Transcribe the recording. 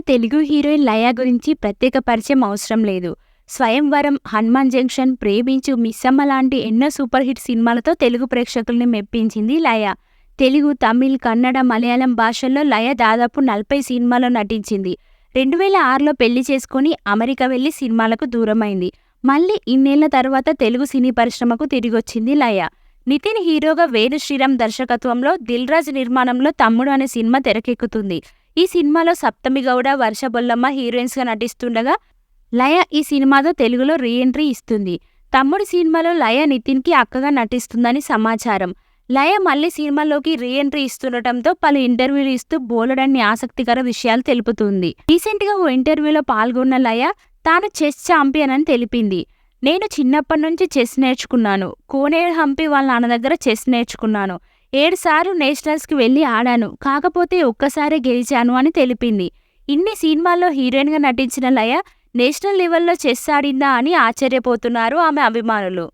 Telugu heroine లయ గురించి ప్రత్యేక పరిచయం అవసరం లేదు. 'స్వయంవరం', 'హనుమాన్ జంక్షన్', 'ప్రేమించు', 'మిస్సమ్మ' లాంటి ఎన్నో సూపర్ హిట్ సినిమాలతో తెలుగు ప్రేక్షకుల్ని మెప్పించింది లయ. తెలుగు, తమిళ్, కన్నడ, మలయాళం భాషల్లో లయ దాదాపు 40 సినిమాల్లో నటించింది. 2006లో పెళ్లి చేసుకుని అమెరికా వెళ్లి సినిమాలకు దూరమైంది. మళ్లీ ఇన్నేళ్ల తర్వాత తెలుగు సినీ పరిశ్రమకు తిరిగొచ్చింది లయ. నితిన్ హీరోగా, వేణు శ్రీరామ్ దర్శకత్వంలో, దిల్ రాజు నిర్మాణంలో 'తమ్ముడు' అనే సినిమా తెరకెక్కుతుంది. ఈ సినిమాలో సప్తమి గౌడ, వర్ష బొల్లమ్మ హీరోయిన్స్గా నటిస్తుండగా లయ ఈ సినిమాతో తెలుగులో రీ ఎంట్రీ ఇస్తుంది. 'తమ్ముడు' సినిమాలో లయ నితిన్కి అక్కగా నటిస్తుందని సమాచారం. లయ మళ్లీ సినిమాల్లోకి రీ ఎంట్రీ ఇస్తుండటంతో పలు ఇంటర్వ్యూలు ఇస్తూ బోలెడన్ని ఆసక్తికర విషయాలు తెలుపుతుంది. రీసెంట్గా ఓ ఇంటర్వ్యూలో పాల్గొన్న లయ తాను చెస్ ఛాంపియన్ అని తెలిపింది. నేను చిన్నప్పటి నుంచి చెస్ నేర్చుకున్నాను. కోనేరు హంపి వాళ్ళ నాన్న దగ్గర చెస్ నేర్చుకున్నాను. 7 సార్లు నేషనల్స్కి వెళ్లి ఆడాను. కాకపోతే ఒక్కసారే గెలిచాను అని తెలిపింది. ఇన్ని సినిమాల్లో హీరోయిన్గా నటించిన లయ నేషనల్ లెవెల్లో చెస్ ఆడిందా అని ఆశ్చర్యపోతున్నారు ఆమె అభిమానులు.